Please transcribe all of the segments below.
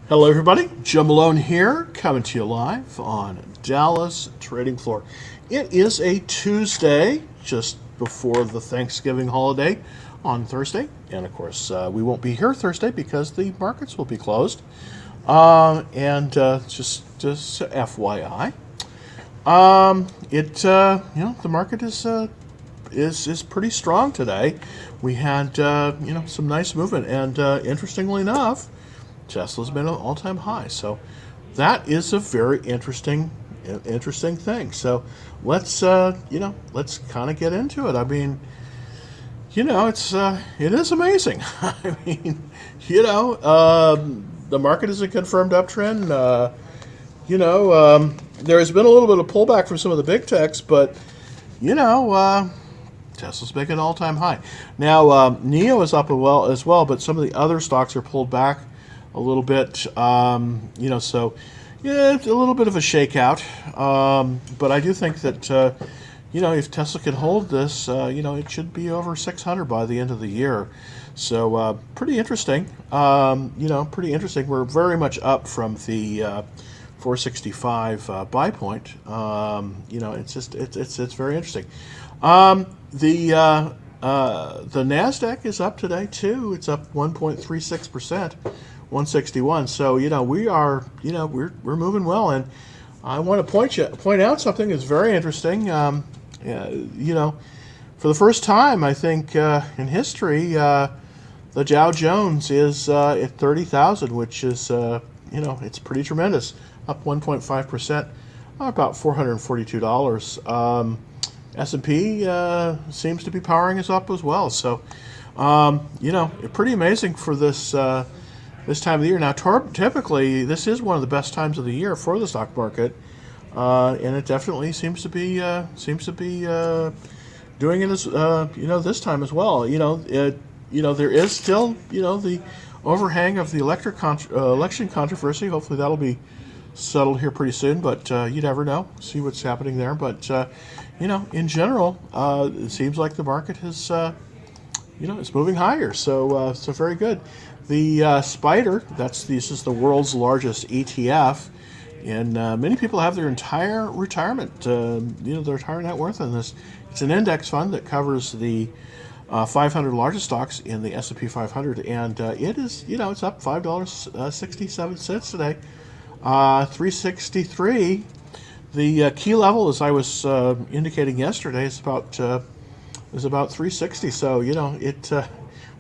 Hello, everybody. Joe Malone here, coming to you live on Dallas Trading Floor. It is a Tuesday, just before the Thanksgiving holiday on Thursday. And of course, we won't be here Thursday because the markets will be closed. Just FYI, the market is pretty strong today. We had some nice movement, and interestingly enough, Tesla's been at an all-time high, so that is a very interesting thing. So let's kind of get into it. I mean, it is amazing. I mean, the market is a confirmed uptrend. There has been a little bit of pullback from some of the big techs, but Tesla's making an all-time high. Now, NIO is up as well, but some of the other stocks are pulled back a little bit, so yeah, it's a little bit of a shakeout. But I do think that, if Tesla can hold this, it should be over 600 by the end of the year. So pretty interesting. Pretty interesting. We're very much up from the 465 buy point. It's very interesting. The Nasdaq is up today too. It's up 1.36%. 161. So we are we're moving well, and I want to point out something that's very interesting. For the first time, I think in history, the Dow Jones is at 30,000, which is it's pretty tremendous, up 1.5%, about $442. S&P seems to be powering us up as well. So pretty amazing for this time of the year. Now, typically, this is one of the best times of the year for the stock market, and it definitely seems to be doing it as this time as well. There is still the overhang of the election controversy. Hopefully, that'll be settled here pretty soon. But you never know. See what's happening there. But in general, it seems like the market has it's moving higher. So very good. The Spider, this is the world's largest ETF, and many people have their entire retirement, their entire net worth in this. It's an index fund that covers the 500 largest stocks in the S&P 500, and it is, it's up $5.67 today, 363. The key level, as I was indicating yesterday, is about 360. So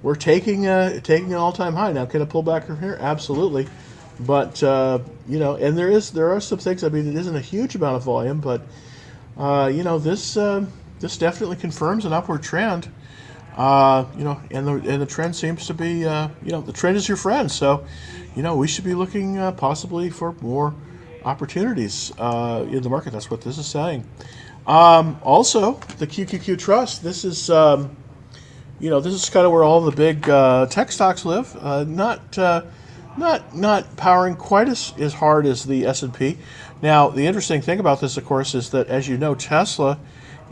we're taking an all-time high now. Can it pull back from here? Absolutely, but and there are some things. I mean, it isn't a huge amount of volume, but this definitely confirms an upward trend. And the trend seems to be the trend is your friend. So we should be looking possibly for more opportunities in the market. That's what this is saying. Also, the QQQ Trust. This is this is kind of where all the big tech stocks live. Not powering quite as hard as the S&P. Now, the interesting thing about this, of course, is that, as you know, Tesla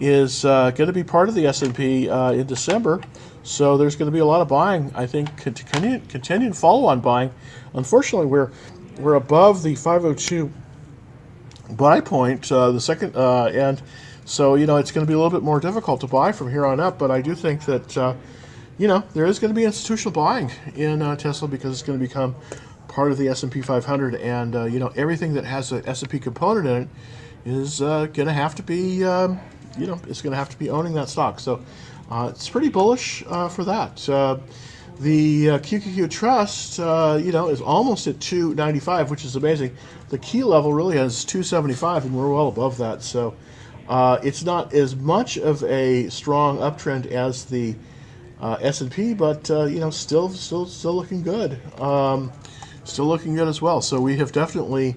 is going to be part of the S&P in December. So there's going to be a lot of buying. I think continuing follow-on buying. Unfortunately, we're above the 502 buy point, the second, and so it's going to be a little bit more difficult to buy from here on up. But I do think that there is going to be institutional buying in Tesla, because it's going to become part of the S&P 500, and everything that has an S&P component in it is going to have to be it's going to have to be owning that stock. So it's pretty bullish for that. The QQQ Trust, is almost at 295, which is amazing. The key level really has 275, and we're well above that. So it's not as much of a strong uptrend as the S&P, but still looking good. Still looking good as well. So we have definitely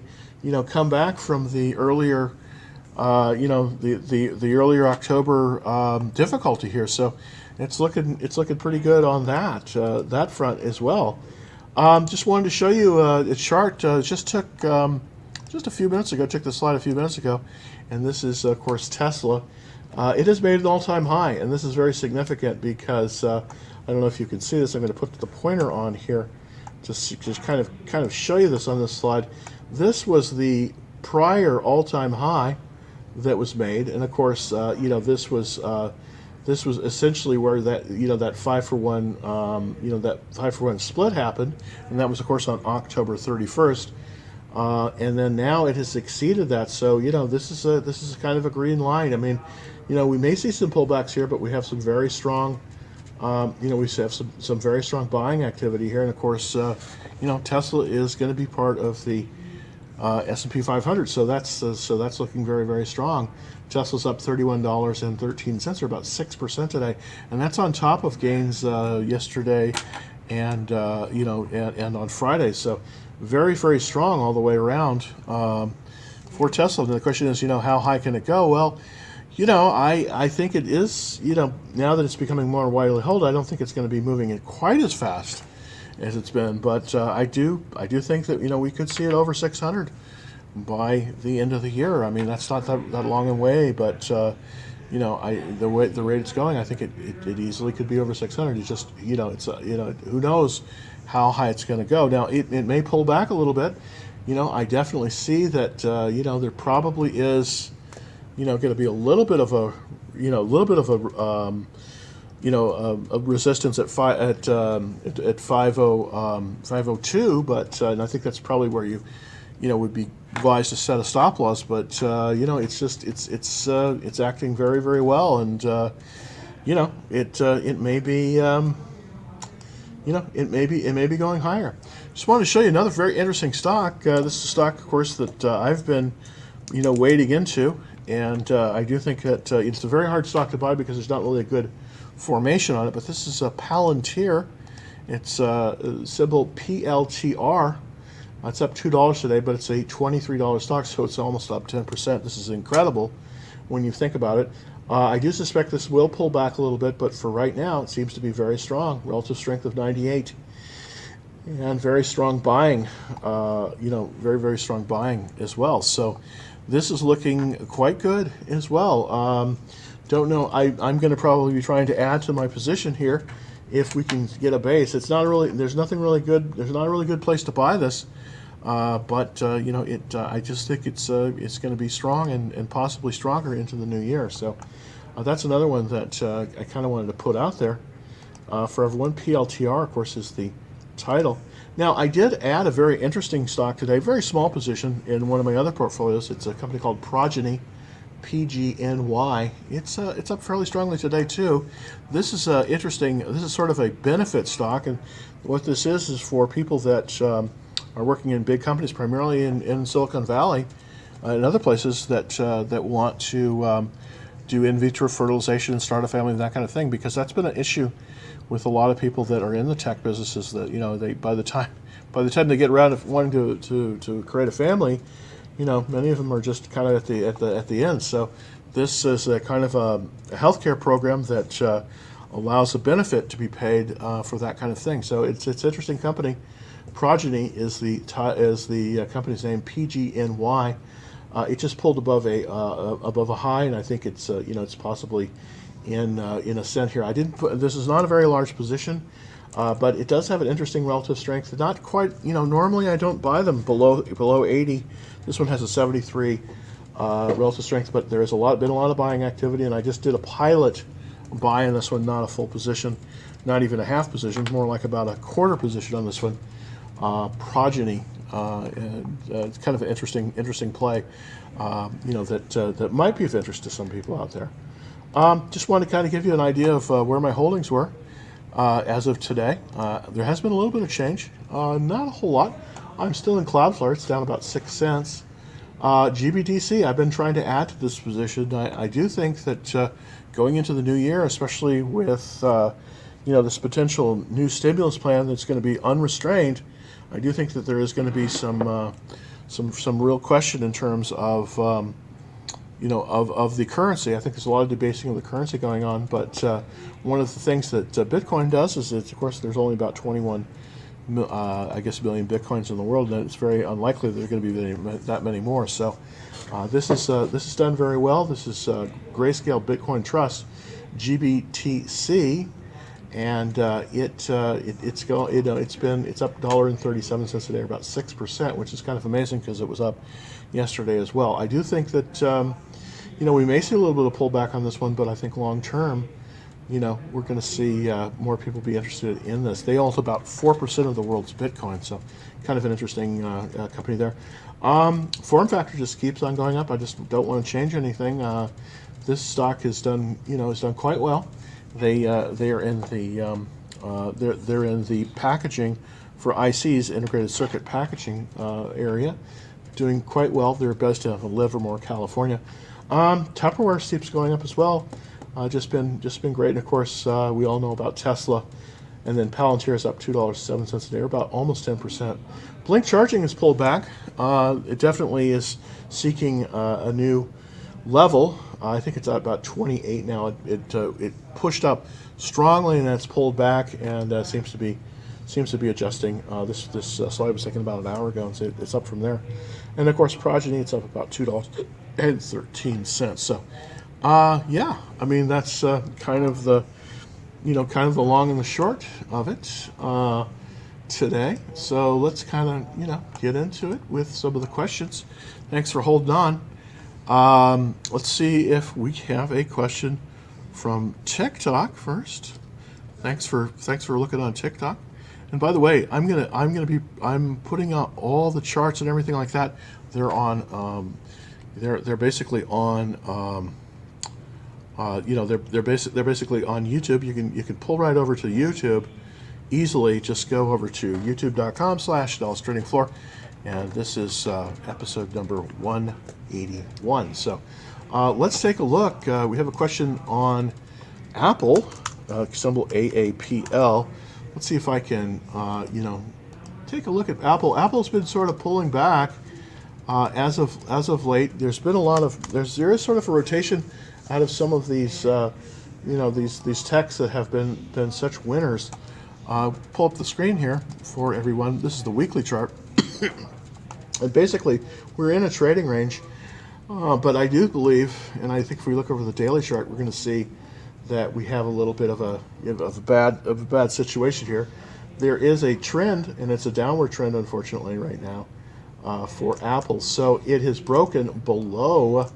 come back from the earlier the earlier October difficulty here. So it's looking pretty good on that front as well. Just wanted to show you a chart. Just took just a few minutes ago. Took the slide a few minutes ago, and this is of course Tesla. It has made an all-time high, and this is very significant because I don't know if you can see this. I'm going to put the pointer on here, just kind of show you this on this slide. This was the prior all-time high that was made, and of course, this was essentially where that that 5-for-1 that 5-for-1 split happened, and that was of course on October 31st. And then now it has exceeded that. So this is kind of a green line. I mean, we may see some pullbacks here, but we have some very strong we have some very strong buying activity here, and of course, Tesla is going to be part of the S&P 500, so that's looking very, very strong. Tesla's up $31.13, or about 6% today, and that's on top of gains yesterday and and on Friday. So very, very strong all the way around for Tesla. And the question is, how high can it go? Well, I think it is, now that it's becoming more widely held, I don't think it's going to be moving it quite as fast as it's been, but I do think that we could see it over 600 by the end of the year. I mean, that's not that long away, but the rate it's going, I think it easily could be over 600. It's just it's who knows how high it's going to go. Now it may pull back a little bit. I definitely see that there probably is going to be a little bit of a a resistance at 502, but and I think that's probably where you would be advised to set a stop loss. But it's just it's acting very, very well, and it may be it may be going higher. Just wanted to show you another very interesting stock. This is a stock, of course, that I've been wading into, and I do think that it's a very hard stock to buy because there's not really a good formation on it. But this is a Palantir. It's symbol PLTR. It's up $2 today, but it's a $23 stock, so it's almost up 10%. This is incredible when you think about it. I do suspect this will pull back a little bit, but for right now, it seems to be very strong. Relative strength of 98, and very strong buying. Very, very strong buying as well. So this is looking quite good as well. Don't know. I'm going to probably be trying to add to my position here if we can get a base. It's not really. There's nothing really good. There's not a really good place to buy this. But I just think it's going to be strong and possibly stronger into the new year. So that's another one that I kind of wanted to put out there for everyone. PLTR, of course, is the title. Now, I did add a very interesting stock today, very small position in one of my other portfolios. It's a company called Progeny, PGNY. It's up fairly strongly today too. This is interesting. This is sort of a benefit stock, and what this is for people that are working in big companies, primarily in Silicon Valley and other places that want to do in vitro fertilization and start a family and that kind of thing, because that's been an issue with a lot of people that are in the tech businesses. That they by the time they get around to wanting to create a family, many of them are just kind of at the end. So this is a kind of a healthcare program that allows a benefit to be paid for that kind of thing. So it's interesting company. Progeny is the company's name. PGNY. It just pulled above a high, and I think it's it's possibly in ascent here. I didn't put. This is not a very large position, but it does have an interesting relative strength. Not quite. Normally I don't buy them below 80. This one has a 73 relative strength, but there has been a lot of buying activity, and I just did a pilot buy in this one, not a full position, not even a half position, more like about a quarter position on this one. Progeny. It's kind of an interesting play, that might be of interest to some people out there. Just want to kind of give you an idea of where my holdings were as of today. There has been a little bit of change, not a whole lot. I'm still in Cloudflare. It's down about 6 cents. GBDC, I've been trying to add to this position. I do think that going into the new year, especially with this potential new stimulus plan that's going to be unrestrained, I do think that there is going to be some real question in terms of of the currency. I think there's a lot of debasing of the currency going on, but one of the things that Bitcoin does is that, of course, there's only about 21 billion Bitcoins in the world, and it's very unlikely that there's going to be that many more. So this is done very well. This is Grayscale Bitcoin Trust, GBTC, and it's up $1.37 today, or about 6%, which is kind of amazing because it was up yesterday as well. I do think that we may see a little bit of pullback on this one, but I think long term, we're going to see more people be interested in this. They hold about 4% of the world's Bitcoin, so kind of an interesting company there. Form Factor just keeps on going up. I just don't want to change anything. This stock has done quite well. They are in the they're in the packaging for ICs, integrated circuit packaging area, doing quite well. They're based out of Livermore, California. Tupperware keeps going up as well. Just been great. And of course, we all know about Tesla, and then Palantir is up $2.07 a day, or about almost 10%. Blink Charging has pulled back. It definitely is seeking a new level. I think it's at about 28 now. It pushed up strongly, and then it's pulled back, and seems to be adjusting. This slide was taken about an hour ago, and so it's up from there. And of course, Progeny, it's up about $2.13. So, yeah, I mean that's kind of the long and the short of it today. So let's kind of get into it with some of the questions. Thanks for holding on. Let's see if we have a question from TikTok first. Thanks for looking on TikTok. And by the way, I'm putting out all the charts and everything like that. They're on they're basically on they're basically on YouTube. You can pull right over to YouTube easily. Just go over to youtube.com/DallasTradingFloor, and this is episode number 181. So let's take a look. We have a question on Apple, symbol AAPL. Let's see if I can take a look at Apple. Apple's been sort of pulling back as of late. There is sort of a rotation out of some of these these techs that have been such winners. Pull up the screen here for everyone. This is the weekly chart. And basically, we're in a trading range, but I do believe, and I think if we look over the daily chart, we're going to see that we have a little bit of a bad situation here. There is a trend, and it's a downward trend, unfortunately, right now for Apple. So it has broken below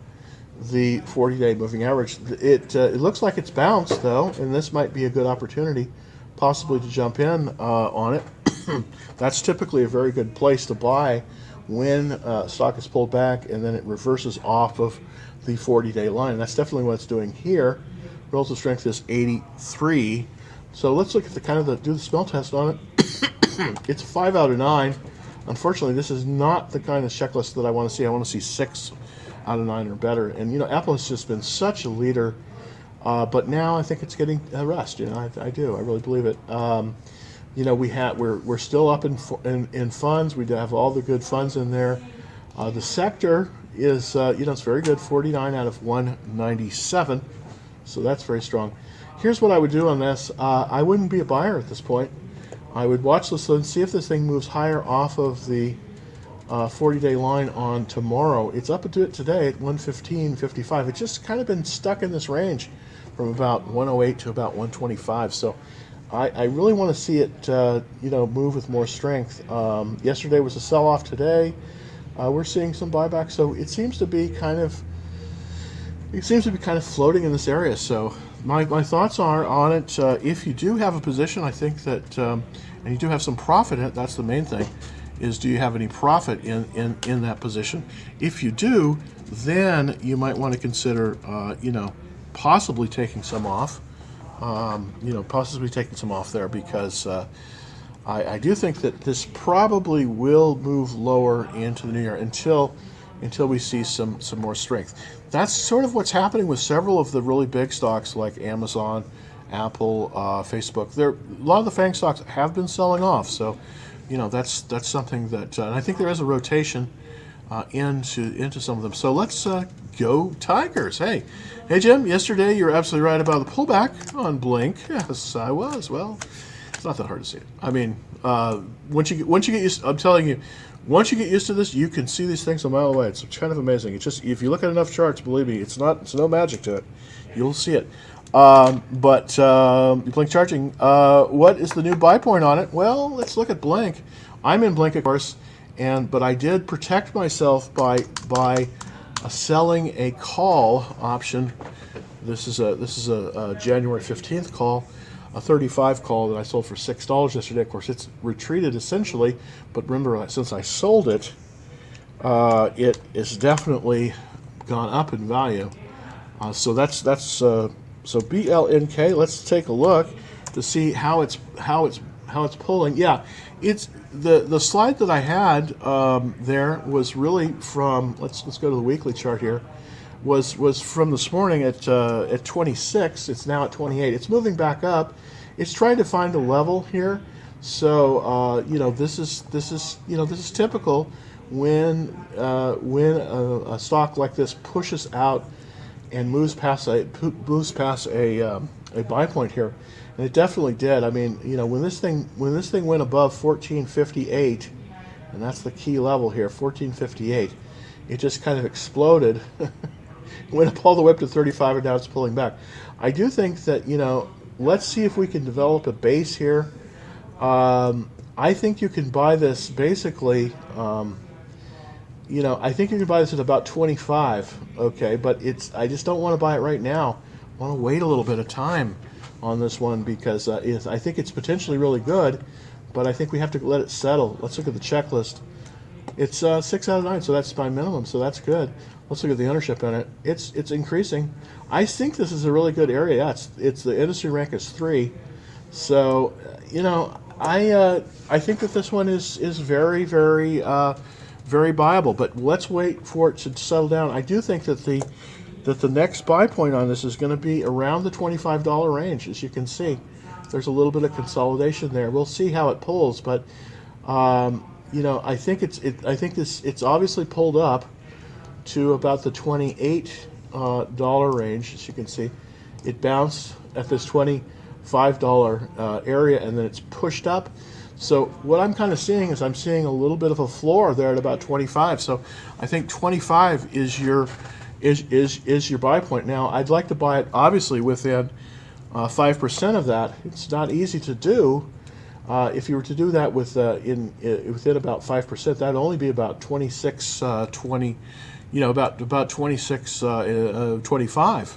the 40-day moving average. It looks like it's bounced though, and this might be a good opportunity, possibly to jump in on it. That's typically a very good place to buy when stock is pulled back and then it reverses off of the 40-day line. That's definitely what it's doing here. Relative strength is 83. So let's look at do the smell test on it. It's a 5 out of 9. Unfortunately, this is not the kind of checklist that I want to see. I want to see 6 out of 9 or better. And Apple has just been such a leader, but now I think it's getting a rest. I do. I really believe it. We're still up in funds. We have all the good funds in there. The sector is it's very good, 49 out of 197. So that's very strong. Here's what I would do on this. I wouldn't be a buyer at this point. I would watch this and see if this thing moves higher off of the 40-day line on tomorrow. It's up to it today at 115.55. It's just kind of been stuck in this range from about 108 to about 125. So I really want to see it move with more strength. Yesterday was a sell-off. Today we're seeing some buyback. So it seems to be kind of floating in this area. So my thoughts are on it. If you do have a position, I think that, and you do have some profit in it, that's the main thing, is do you have any profit in that position? If you do, then you might want to consider, possibly taking some off. Possibly taking some off there, because I do think that this probably will move lower into the new year until we see some more strength. That's sort of what's happening with several of the really big stocks like Amazon, Apple, Facebook. A lot of the FANG stocks have been selling off, so that's something that, and I think there is a rotation into some of them. So let's go Tigers. Hey Jim, yesterday you were absolutely right about the pullback on Blink. Yes, I was. Well, it's not that hard to see it. I mean, once you get used, I'm telling you, Once you get used to this, you can see these things a mile away. It's kind of amazing. It's just, if you look at enough charts, believe me, it's no magic to it. You'll see it. But Blink charging. What is the new buy point on it? Well, let's look at Blink. I'm in Blink, of course, but I did protect myself by selling a call option. This is a January 15th call, a 35 call that I sold for $6 yesterday. Of course, it's retreated essentially, but remember, since I sold it, it is definitely gone up in value. So BLNK. Let's take a look to see how it's pulling. Yeah, it's the slide that I had there was really from. Let's go to the weekly chart here. Was from this morning at 26. It's now at 28. It's moving back up. It's trying to find a level here. So this is typical when a stock like this pushes out and moves past a buy point here, and it definitely did. I mean, when this thing went above 1458, and that's the key level here, 1458, it just kind of exploded. Went up all the way up to 35, and now it's pulling back. I do think that let's see if we can develop a base here. I think you can buy this basically. I think you can buy this at about 25, okay, but I just don't want to buy it right now. I want to wait a little bit of time on this one because I think it's potentially really good, but I think we have to let it settle. Let's look at the checklist. It's 6 out of 9, so that's my minimum, so that's good. Let's look at the ownership in it. It's increasing. I think this is a really good area. Yeah, it's the industry rank is 3, so I think that this one is very very very viable, but let's wait for it to settle down. I do think that the next buy point on this is going to be around the $25 range. As you can see, there's a little bit of consolidation there. We'll see how it pulls, but I think it's obviously pulled up to about the $28 range. As you can see, it bounced at this $25 area, and then it's pushed up. So what I'm kind of seeing is I'm seeing a little bit of a floor there at about 25. So I think 25 is your buy point. Now I'd like to buy it obviously within 5% of that. It's not easy to do. If you were to do that within about 5%, that'd only be about 26.20, about 26.25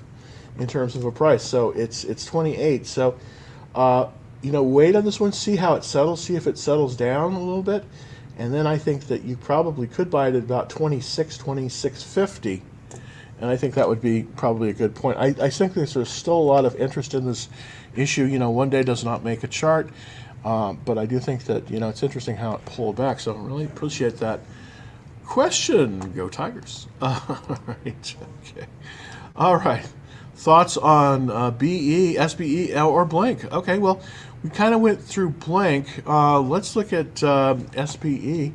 in terms of a price. So it's 28. So wait on this one, see how it settles, see if it settles down a little bit, and then I think that you probably could buy it at about 26.50, and I think that would be probably a good point. I think there's still a lot of interest in this issue. One day does not make a chart, but I do think that it's interesting how it pulled back. So I really appreciate that question. Go Tigers! All right, okay, all right. Thoughts on BE, SBE, or Blink? Okay, well, we kind of went through Blink. Let's look at SBE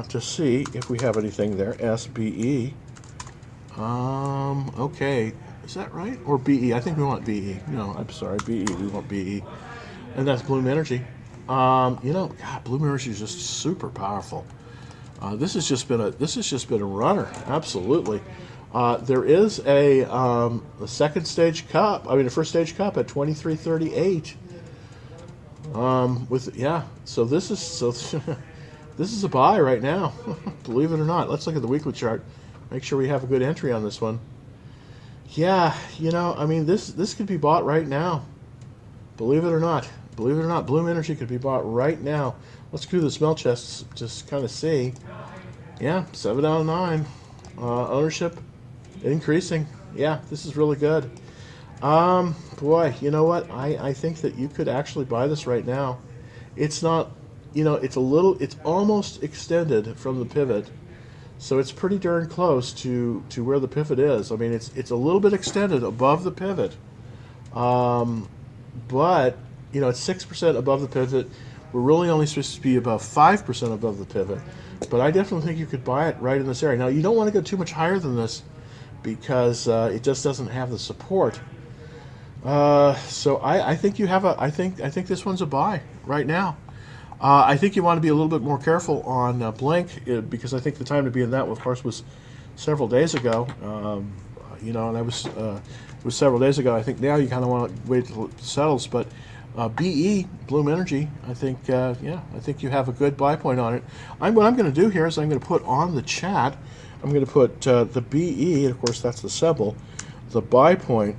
to see if we have anything there. SBE. Okay, is that right? Or BE? I think we want BE. No, I'm sorry, BE. We want BE, and that's Bloom Energy. God, Bloom Energy is just super powerful. This has just been a runner. Absolutely. There is a second stage cup. I mean, a first stage cup at 23.38. So this is a buy right now. Believe it or not. Let's look at the weekly chart. Make sure we have a good entry on this one. Yeah, I mean, this could be bought right now. Believe it or not. Bloom Energy could be bought right now. Let's go through the smell chests, just kind of see. Yeah, 7 out of 9. Ownership increasing. Yeah, this is really good. Boy, you know what? I think that you could actually buy this right now. It's not, it's almost extended from the pivot. So it's pretty darn close to where the pivot is. I mean, it's a little bit extended above the pivot. But, it's 6% above the pivot. We're really only supposed to be about 5% above the pivot. But I definitely think you could buy it right in this area. Now, you don't want to go too much higher than this because it just doesn't have the support. So I think you have I think this one's a buy right now. I think you want to be a little bit more careful on Blink because I think the time to be in that, of course, was several days ago. And it was several days ago. I think now you kind of want to wait till it settles. But BE, Bloom Energy, I think, I think you have a good buy point on it. What I'm going to do here is I'm going to put on the chat, I'm going to put the BE, and of course that's the symbol. The buy point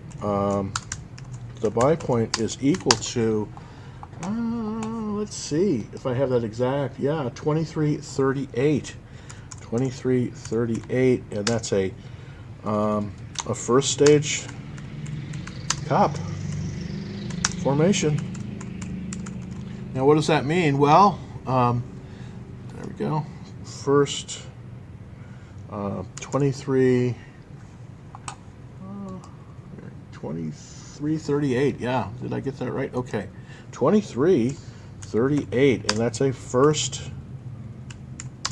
is equal to, let's see if I have that exact, 2338. 2338, and that's a first stage cup formation. Now, what does that mean? Well, there we go. First 2338. Yeah, did I get that right? Okay, 2338, and that's a first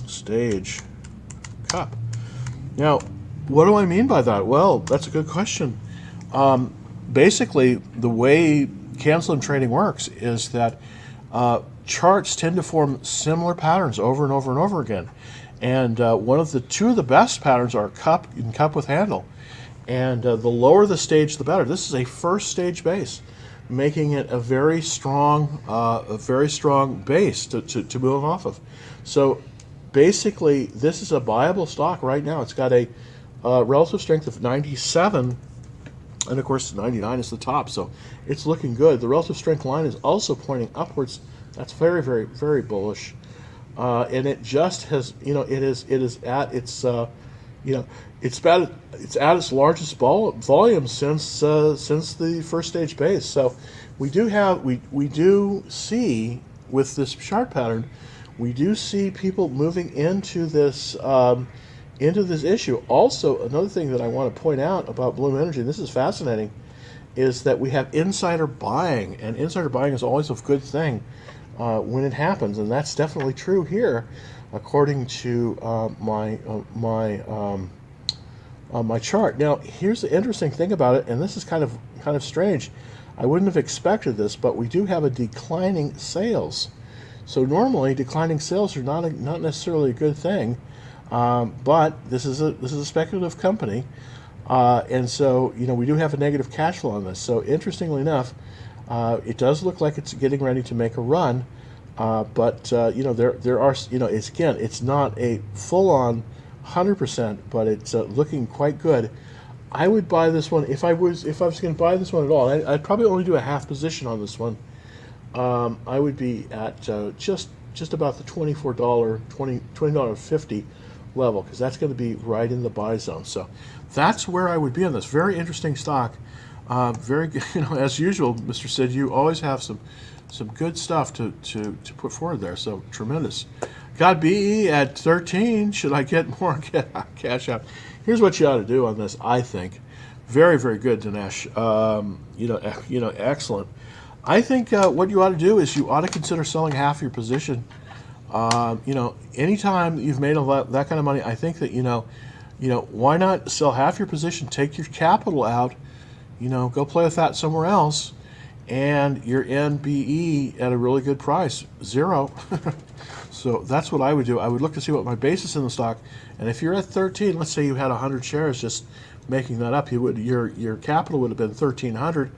stage cup. Now, what do I mean by that? Well, that's a good question. Basically, the way candle trading works is that charts tend to form similar patterns over and over and over again. And two of the best patterns are cup and cup with handle. And the lower the stage, the better. This is a first stage base, making it a very strong base to move off of. So basically, this is a viable stock right now. It's got a relative strength of 97, and of course 99 is the top, so it's looking good. The relative strength line is also pointing upwards. That's very, very, very bullish, and it just has, it is at its, it's at its largest volume since the first stage base. So we do see with this chart pattern, we do see people moving into this issue. Also, another thing that I want to point out about Bloom Energy, and this is fascinating, is that we have insider buying, and insider buying is always a good thing when it happens, and that's definitely true here, according to my chart. Now, here's the interesting thing about it, and this is kind of strange. I wouldn't have expected this, but we do have a declining sales. So normally, declining sales are not necessarily a good thing, but this is a speculative company, and so we do have a negative cash flow on this. So interestingly enough, it does look like it's getting ready to make a run, but there are it's not a full-on 100%, but it's looking quite good. I would buy this one if I was going to buy this one at all. I'd probably only do a half position on this one. I would be at just about the $20.50 level, because that's going to be right in the buy zone. So that's where I would be on this. Very interesting stock. Very good. As usual, Mr. Sid, you always have some good stuff to put forward there. So tremendous. Got BE at 13. Should I get more cash out? Here's what you ought to do on this. I think very, very good, Dinesh. Excellent. I think what you ought to do is you ought to consider selling half your position. Anytime you've made that kind of money, I think that why not sell half your position, take your capital out, go play with that somewhere else, and you're in BE at a really good price, 0. So that's what I would do. I would look to see what my basis in the stock, and if you're at 13, let's say you had 100 shares, just making that up, your capital would have been 1,300,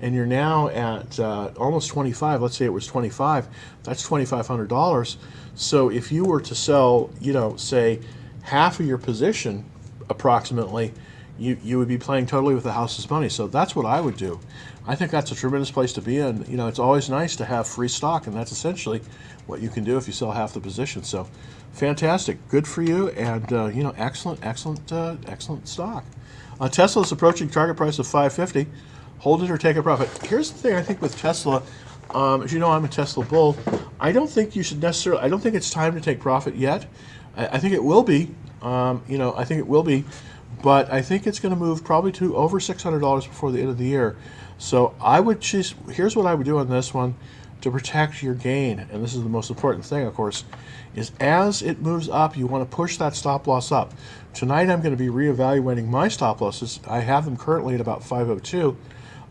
and you're now at almost 25. Let's say it was 25. That's $2,500. So if you were to sell, say half of your position, approximately, you would be playing totally with the house's money. So that's what I would do. I think that's a tremendous place to be in. It's always nice to have free stock, and that's essentially what you can do if you sell half the position. So fantastic, good for you, and excellent stock. Tesla is approaching target price of $550. Hold it or take a profit. Here's the thing I think with Tesla. As you know, I'm a Tesla bull. I don't think you should necessarily. I don't think it's time to take profit yet. I think it will be. I think it will be, but I think it's going to move probably to over $600 before the end of the year. So I would choose. Here's what I would do on this one to protect your gain, and this is the most important thing, of course, is as it moves up, you want to push that stop loss up. Tonight, I'm going to be reevaluating my stop losses. I have them currently at about 502.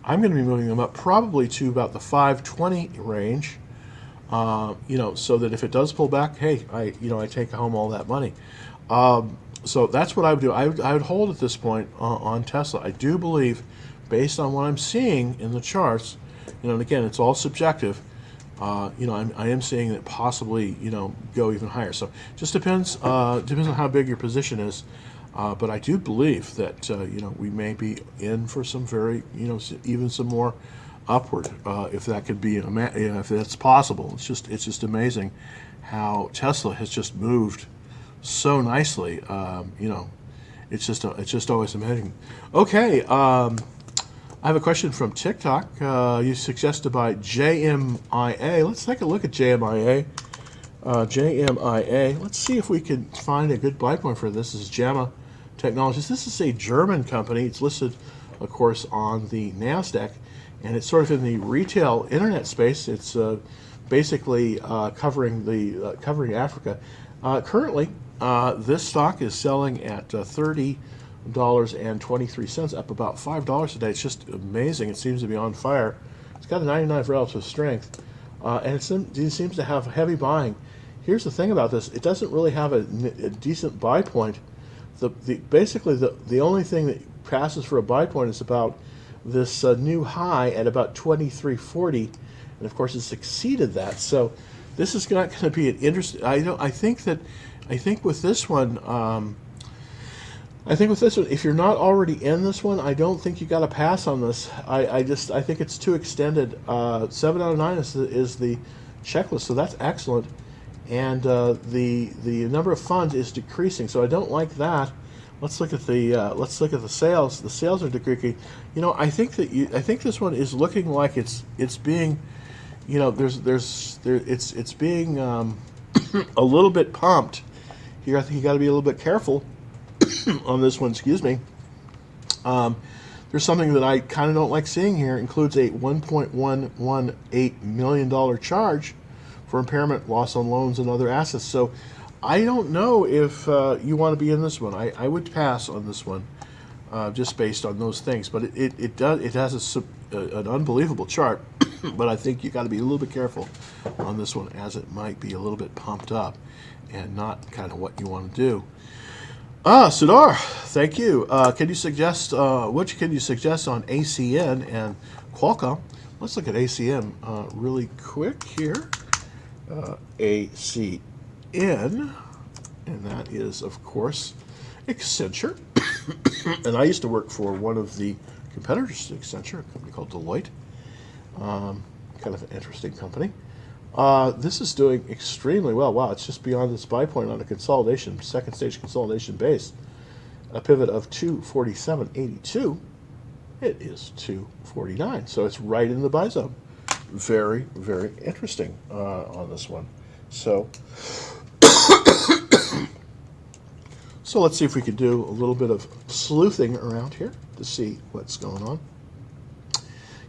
I'm going to be moving them up probably to about the 520 range. so that if it does pull back, hey, I take home all that money. So that's what I would do. I would hold at this point on Tesla. I do believe, based on what I'm seeing in the charts, and again, it's all subjective. I am seeing it possibly, go even higher. So just depends on how big your position is. But I do believe that we may be in for some very, even some more upward, if that could be, if that's possible. It's just amazing how Tesla has just moved so nicely. It's just always amazing. Okay, I have a question from TikTok. You suggested by JMIA. Let's take a look at JMIA. JMIA. Let's see if we can find a good buy point for this. This is JAMA Technologies. This is a German company. It's listed, of course, on the NASDAQ, and it's sort of in the retail internet space. It's basically covering Africa. Currently, this stock is selling at $30.23, up about $5 a day. It's just amazing. It seems to be on fire. It's got a 99 relative strength, and it seems to have heavy buying. Here's the thing about this: it doesn't really have a decent buy point. Basically, the only thing that passes for a buy point is about this new high at about 23.40, and of course it's exceeded that. So this is not going to be an interesting. I think with this one, if you're not already in this one, I don't think you got to pass on this. I think it's too extended. 7 out of 9 is the checklist, so that's excellent. And the number of funds is decreasing, so I don't like that. Let's look at the sales. The sales are decreasing. I think this one is looking like it's being, it's being a little bit pumped here. I think you got to be a little bit careful on this one. Excuse me. There's something that I kind of don't like seeing here. It includes a $1.118 million charge for impairment, loss on loans, and other assets. So I don't know if you want to be in this one. I would pass on this one, just based on those things. But it has an unbelievable chart. But I think you got to be a little bit careful on this one, as it might be a little bit pumped up and not kind of what you want to do. Sudar, thank you. Can you suggest which can you suggest on ACN and Qualcomm? Let's look at ACN really quick here. ACN, and that is, of course, Accenture. And I used to work for one of the competitors to Accenture, a company called Deloitte. Kind of an interesting company. This is doing extremely well. Wow, it's just beyond this buy point on a consolidation, second stage consolidation base. A pivot of 247.82. It is 249, so it's right in the buy zone. Very, very interesting on this one. So, so let's see if we can do a little bit of sleuthing around here to see what's going on.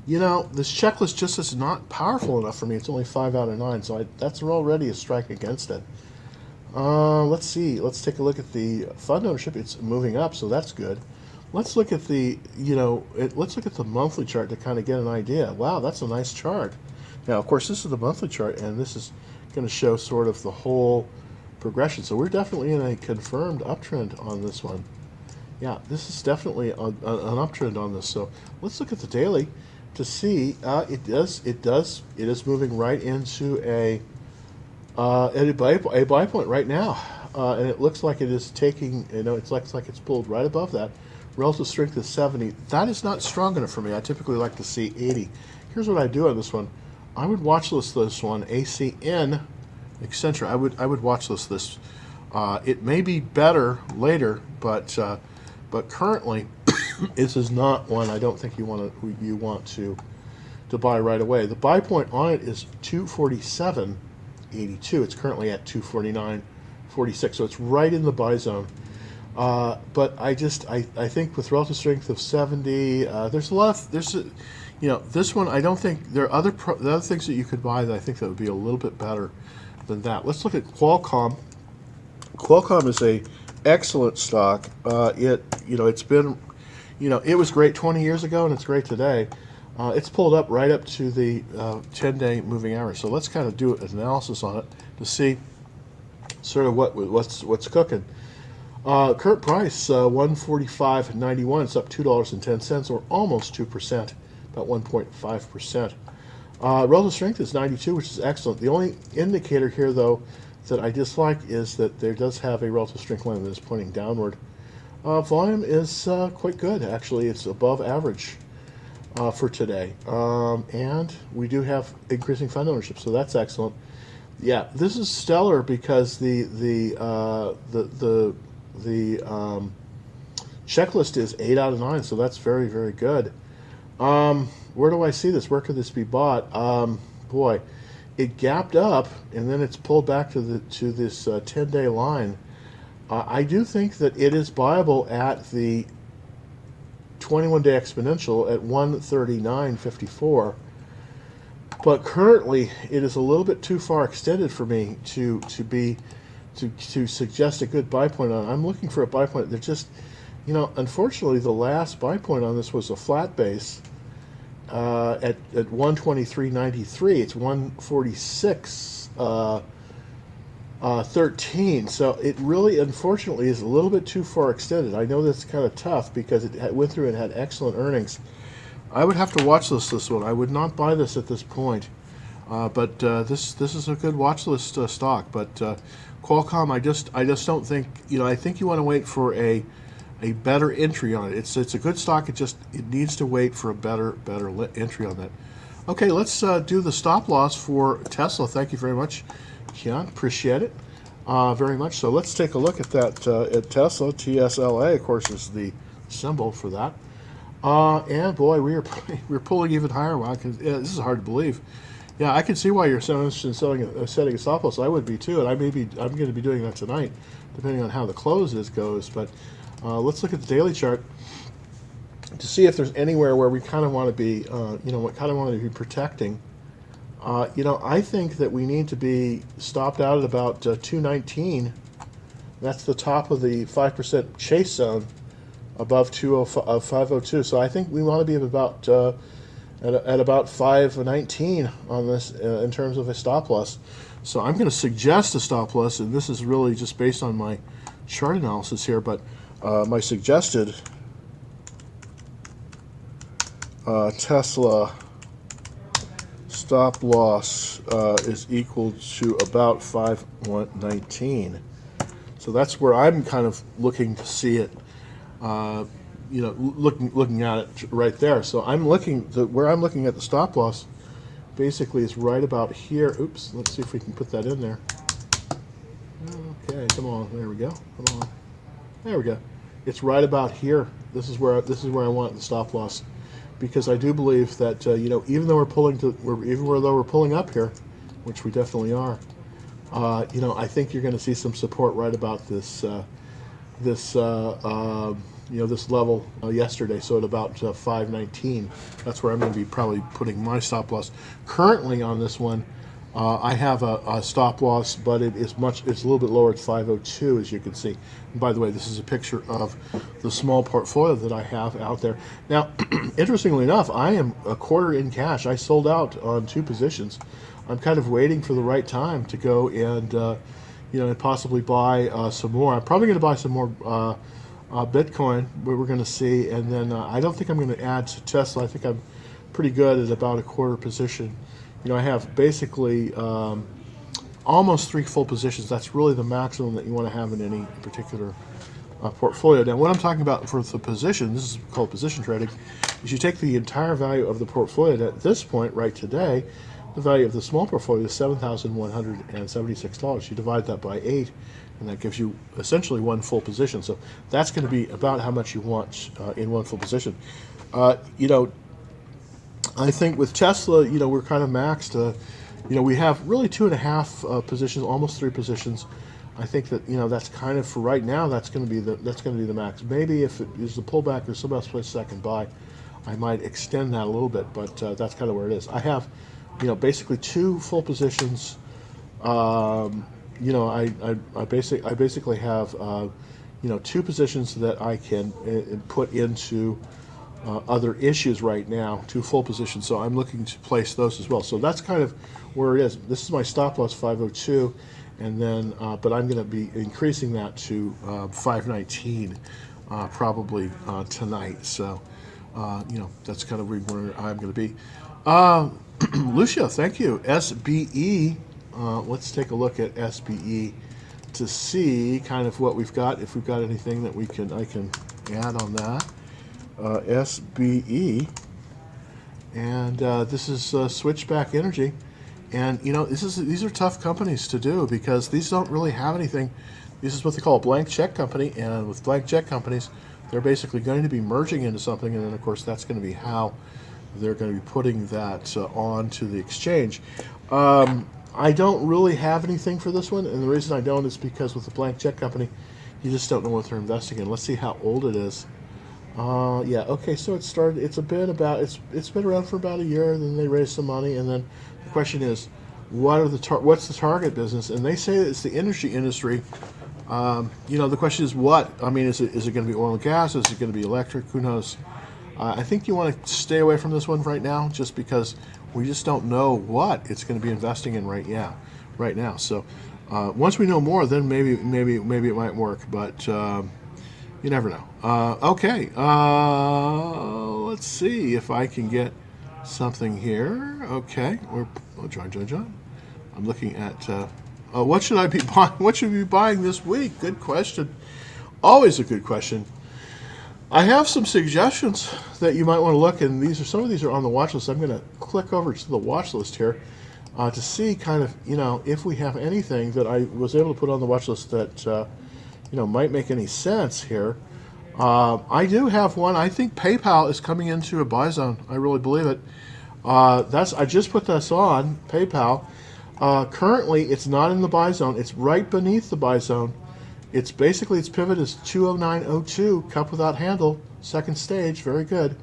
This checklist just is not powerful enough for me. It's only 5 out of 9, so that's already a strike against it. Let's see. Let's take a look at the fund ownership. It's moving up, so that's good. Let's look at the, let's look at the monthly chart to kind of get an idea. Wow, that's a nice chart. Now, of course, this is the monthly chart, and this is going to show sort of the whole progression. So we're definitely in a confirmed uptrend on this one. Yeah, this is definitely an uptrend on this. So let's look at the daily to see. It is moving right into a buy point right now, and it looks like it is taking. It looks like it's pulled right above that. Relative strength is 70. That is not strong enough for me. I typically like to see 80. Here's what I do on this one. I would watch list this one. ACN, Accenture. I would watch list this. It may be better later, but currently, this is not one I don't think you want to buy right away. The buy point on it is 247.82. It's currently at 249.46, so it's right in the buy zone. But I think with relative strength of 70, this one I don't think there are other things that you could buy that I think that would be a little bit better than that. Let's look at Qualcomm. Qualcomm is a excellent stock. It's been, it was great 20 years ago and it's great today. It's pulled up right up to the 10-day moving average. So let's kind of do an analysis on it to see sort of what's cooking. Current price 145.91. It's up $2.10, or almost 2%, about 1.5%. Relative strength is 92, which is excellent. The only indicator here, though, that I dislike is that there does have a relative strength line that is pointing downward. Volume is quite good, actually. It's above average for today, and we do have increasing fund ownership, so that's excellent. Yeah, this is stellar because the checklist is 8 out of 9, so that's very, very good. Where do I see this? Where could this be bought? Boy, it gapped up and then it's pulled back to this 10-day line. I do think that it is buyable at the 21-day exponential at 139.54, but currently it is a little bit too far extended for me to suggest a good buy point on. I'm looking for a buy point. They're just, unfortunately, the last buy point on this was a flat base at 123.93. It's 146.13. So it really, unfortunately, is a little bit too far extended. I know that's kind of tough because it went through and had excellent earnings. I would have to watch this one. I would not buy this at this point. But this is a good watch list stock. But Qualcomm, I just don't think, I think you want to wait for a better entry on it. It's a good stock. It needs to wait for a better entry on that. Okay, let's do the stop loss for Tesla. Thank you very much, Keon. Appreciate it very much. So let's take a look at that at Tesla. TSLA, of course, is the symbol for that. And boy, we're pulling even higher. Wow, this is hard to believe. Yeah, I can see why you're so interested in setting a stop loss. I would be too, and I'm going to be doing that tonight, depending on how the close goes. But let's look at the daily chart to see if there's anywhere where we kind of want to be, what kind of want to be protecting. I think that we need to be stopped out at about 219. That's the top of the 5% chase zone above 502. So I think we want to be at about 519 on this in terms of a stop loss. So I'm going to suggest a stop loss, and this is really just based on my chart analysis here, but my suggested Tesla stop loss is equal to about 519. So that's where I'm kind of looking to see it. Looking at it right there. So where I'm looking at the stop loss basically is right about here. Oops, let's see if we can put that in there. Okay, come on, there we go. Come on, there we go. It's right about here. This is where I want the stop loss, because I do believe that even though we're pulling up here, which we definitely are, I think you're going to see some support right about this level yesterday. So at about 519, that's where I'm going to be probably putting my stop loss. Currently on this one, I have a stop loss, but it's a little bit lower. It's 502, as you can see. And by the way, this is a picture of the small portfolio that I have out there. Now, interestingly enough, I am a quarter in cash. I sold out on 2 positions. I'm kind of waiting for the right time to go and and possibly buy some more. I'm probably going to buy some more Bitcoin, where we're going to see, and then I don't think I'm going to add to Tesla. I think I'm pretty good at about a quarter position. I have basically almost 3 full positions. That's really the maximum that you want to have in any particular portfolio. Now, what I'm talking about for the position, this is called position trading, is you take the entire value of the portfolio. And at this point, right today, the value of the small portfolio is $7,176. You divide that by 8, and that gives you essentially 1 full position. So that's going to be about how much you want in 1 full position. I think with Tesla, we're kind of maxed. We have really 2.5 positions, almost 3 positions. I think that that's kind of, for right now, that's going to be the max. Maybe if it is the pullback or some else place I can buy, I might extend that a little bit. But that's kind of where it is. I have basically 2 full positions. I basically have 2 positions that I can put into other issues right now to full position. So I'm looking to place those as well. So that's kind of where it is. This is my stop loss 502, and then but I'm going to be increasing that to 519 probably tonight. So that's kind of where I'm going to be. Lucia, thank you. SBE. Let's take a look at SBE to see kind of what we've got. If we've got anything that I can add on that. SBE, and this is Switchback Energy, and these are tough companies to do because these don't really have anything. This is what they call a blank check company, and with blank check companies, they're basically going to be merging into something, and then of course that's going to be how they're going to be putting that onto the exchange. I don't really have anything for this one, and the reason I don't is because with the blank check company, you just don't know what they're investing in. Let's see how old it is. Yeah, okay, so it's been around for about a year, and then they raised some money, and then the question is, what's the target business? And they say that it's the energy industry. The question is what? I mean, is it going to be oil and gas? Is it going to be electric? Who knows? I think you want to stay away from this one right now, just because we just don't know what it's going to be investing in right now. So once we know more, then maybe it might work, but you never know. Okay, let's see if I can get something here. Okay, John. I'm looking at what should I be buying? What should we be buying this week? Good question. Always a good question. I have some suggestions that you might want to look, and some of these are on the watch list. I'm going to click over to the watch list here to see kind of if we have anything that I was able to put on the watch list that might make any sense here. I do have one. I think PayPal is coming into a buy zone. I really believe it. I just put this on PayPal. Currently, it's not in the buy zone. It's right beneath the buy zone. Its pivot is 209.02, cup without handle, second stage, very good.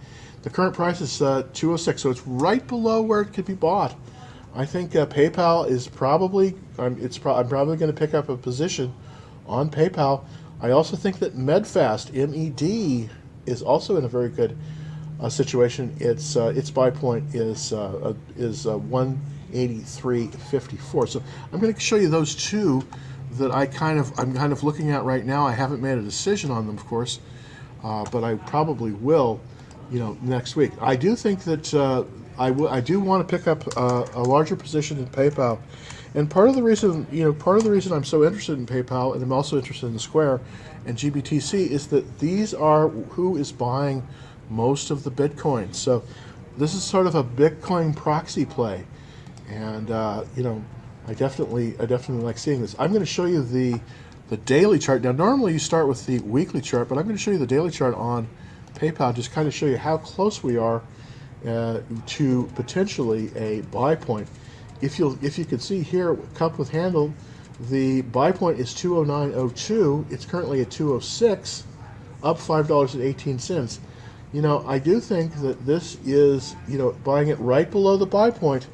The current price is 206, so it's right below where it could be bought. I think PayPal is probably. I'm probably going to pick up a position on PayPal. I also think that Medfast, MED, is also in a very good situation. Its buy point is 183.54. So I'm going to show you those two that I'm kind of looking at right now. I haven't made a decision on them, of course, but I probably will, next week. I do think that I do want to pick up a larger position in PayPal. And part of the reason I'm so interested in PayPal, and I'm also interested in Square and GBTC, is that these are who is buying most of the Bitcoin. So this is sort of a Bitcoin proxy play, and I definitely like seeing this. I'm going to show you the daily chart. Now, normally you start with the weekly chart, but I'm going to show you the daily chart on PayPal, just kind of show you how close we are to potentially a buy point. If you can see here, cup with handle, the buy point is 209.02. It's currently at 206, up $5.18. I do think that this is, buying it right below the buy point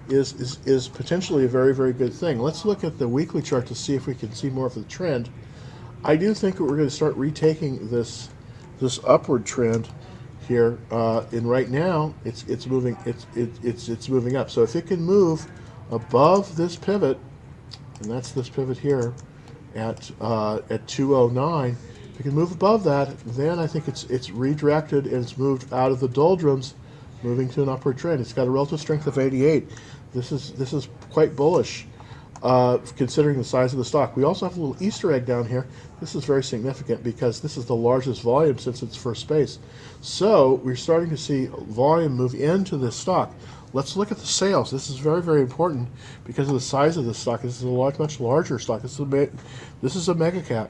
is potentially a very, very good thing. Let's look at the weekly chart to see if we can see more of the trend. I do think that we're going to start retaking this upward trend here, and right now it's moving up. So if it can move above this pivot, and that's this pivot here at 209, if it can move above that, then I think it's redirected and it's moved out of the doldrums, moving to an upward trend. It's got a relative strength of 88. This is quite bullish, considering the size of the stock. We also have a little Easter egg down here. This is very significant because this is the largest volume since its first space. So we're starting to see volume move into this stock. Let's look at the sales. This is very, very important because of the size of the stock. This is a much larger stock. This is a mega cap.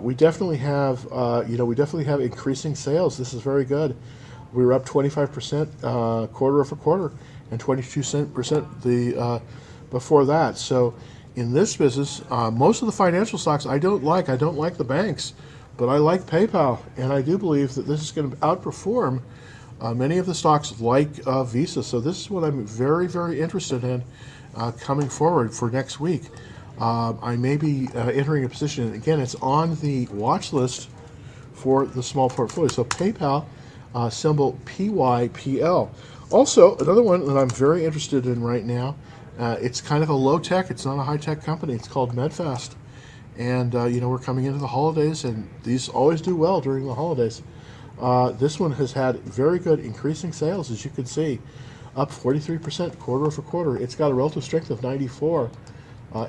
We definitely have increasing sales. This is very good. We were up 25% quarter over quarter, and 22% the before that. So in this business, most of the financial stocks I don't like. I don't like the banks, but I like PayPal, and I do believe that this is going to outperform many of the stocks like Visa. So this is what I'm very, very interested in coming forward for next week. I may be entering a position, and again, it's on the watch list for the small portfolio. So PayPal, symbol PYPL. Also, another one that I'm very interested in right now, it's kind of a low-tech, it's not a high-tech company, it's called Medfast. And, we're coming into the holidays, and these always do well during the holidays. This one has had very good increasing sales, as you can see, up 43% quarter over quarter. It's got a relative strength of 94.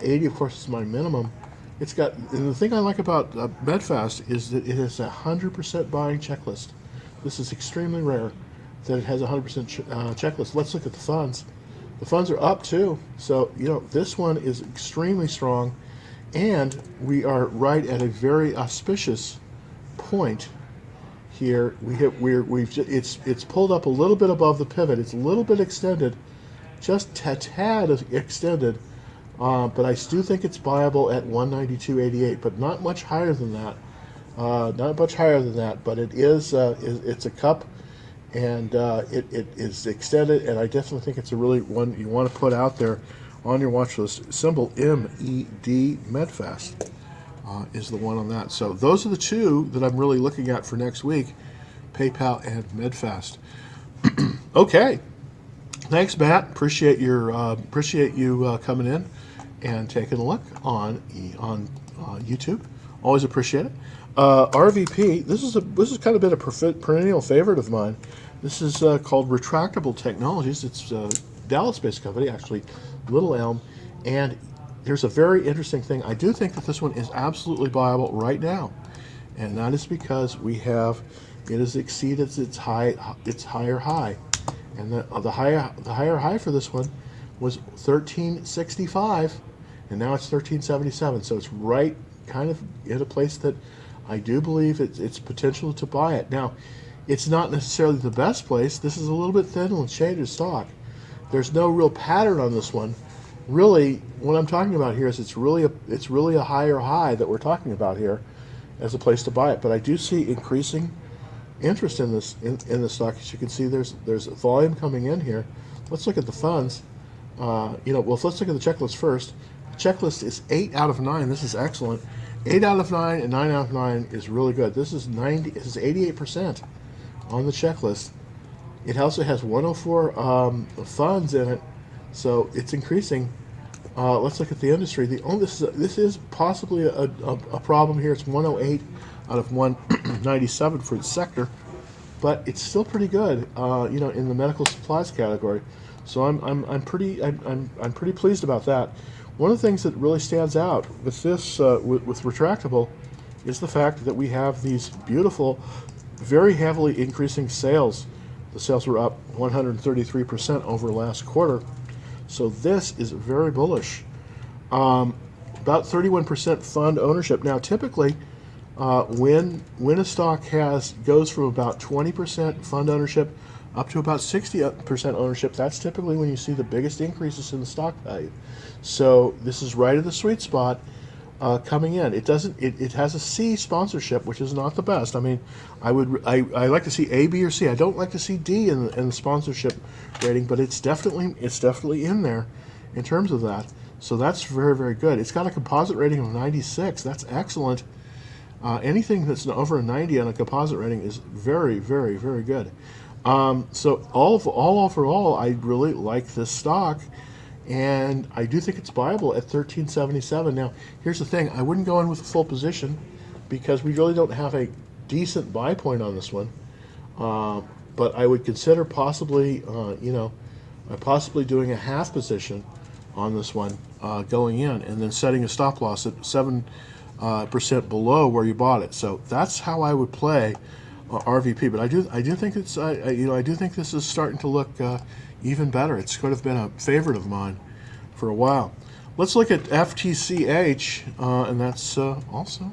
80, of course, is my minimum. It's got, and the thing I like about Medfast is that it has a 100% buying checklist. This is extremely rare that it has a 100% checklist. Let's look at the funds. The funds are up too. So, this one is extremely strong, and we are right at a very auspicious point here. It's pulled up a little bit above the pivot. It's a little bit extended, just a tad extended. But I do think it's buyable at 192.88, but not much higher than that. Not much higher than that, but it is. It's a cup, and it is extended, and I definitely think it's a really one you want to put out there on your watch list. Symbol MED Medfast is the one on that. So those are the two that I'm really looking at for next week: PayPal and Medfast. Okay. Thanks, Matt. Appreciate you coming in and taking a look on YouTube. Always appreciate it. RVP. This is kind of been a perennial favorite of mine. This is called Retractable Technologies. It's a Dallas-based company, actually, Little Elm. And there's a very interesting thing. I do think that this one is absolutely viable right now, and that is because it has exceeded its higher high. And the higher high for this one was 1365, and now it's 1377. So it's right kind of in a place that I do believe it's potential to buy it. Now, it's not necessarily the best place. This is a little bit thin and shaded stock. There's no real pattern on this one. Really, what I'm talking about here is it's really a higher high that we're talking about here as a place to buy it. But I do see increasing interest in this in the stock. As you can see, there's volume coming in here. Let's look at the funds. Let's look at the checklist first. The checklist is 8 out of 9. This is excellent. 8 out of 9 and 9 out of 9 is really good. This is 88% on the checklist. It also has 104 funds in it, so it's increasing. Let's look at the industry. This is possibly a problem here. It's 108 out of 197 for the sector, but it's still pretty good, in the medical supplies category. So I'm pretty pleased about that. One of the things that really stands out with this with retractable is the fact that we have these beautiful, very heavily increasing sales. The sales were up 133% over last quarter, so this is very bullish. About 31% fund ownership. Now, typically, when a stock goes from about 20% fund ownership up to about 60% ownership, that's typically when you see the biggest increases in the stock value. So this is right at the sweet spot coming in. It has a C sponsorship, which is not the best. I mean, I like to see A, B, or C. I don't like to see D in the sponsorship rating, but it's definitely in there in terms of that. So that's very, very good. It's got a composite rating of 96. That's excellent. Anything that's over a 90 on a composite rating is very, very, very good. So overall, I really like this stock, and I do think it's viable at 1377. Now, here's the thing: I wouldn't go in with a full position because we really don't have a decent buy point on this one. But I would consider possibly doing a half position on this one going in, and then setting a stop loss at 7% below where you bought it. So that's how I would play RVP. But I do think it's I do think this is starting to look even better. It's could have been a favorite of mine for a while. Let's look at FTCH, and that's also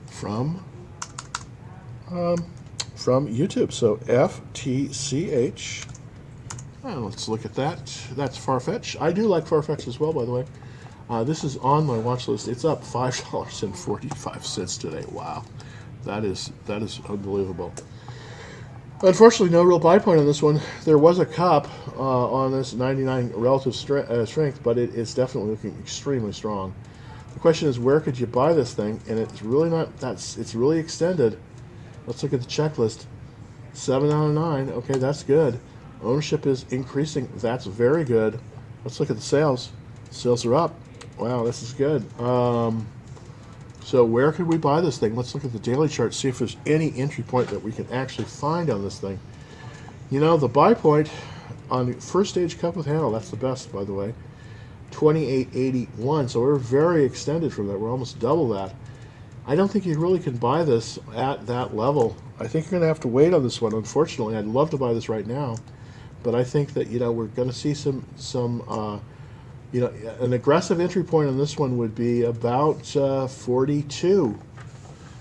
from YouTube. So FTCH. Let's look at that. That's Farfetch. I do like Farfetch as well, by the way. This is on my watch list. It's up $5.45 today. Wow, that is unbelievable. Unfortunately, no real buy point on this one. There was a cup on this 99 relative strength, but it is definitely looking extremely strong. The question is, where could you buy this thing? And it's really not. It's really extended. Let's look at the checklist. 7 out of 9. Okay, that's good. Ownership is increasing. That's very good. Let's look at the sales. Sales are up. Wow, this is good. So where could we buy this thing? Let's look at the daily chart, see if there's any entry point that we can actually find on this thing. You know, the buy point on first stage cup with handle, that's the best, by the way, 28.81. So we're very extended from that. We're almost double that. I don't think you really can buy this at that level. I think you're going to have to wait on this one, unfortunately. I'd love to buy this right now, but I think that, you know, we're going to see some you know, an aggressive entry point on this one would be about 42.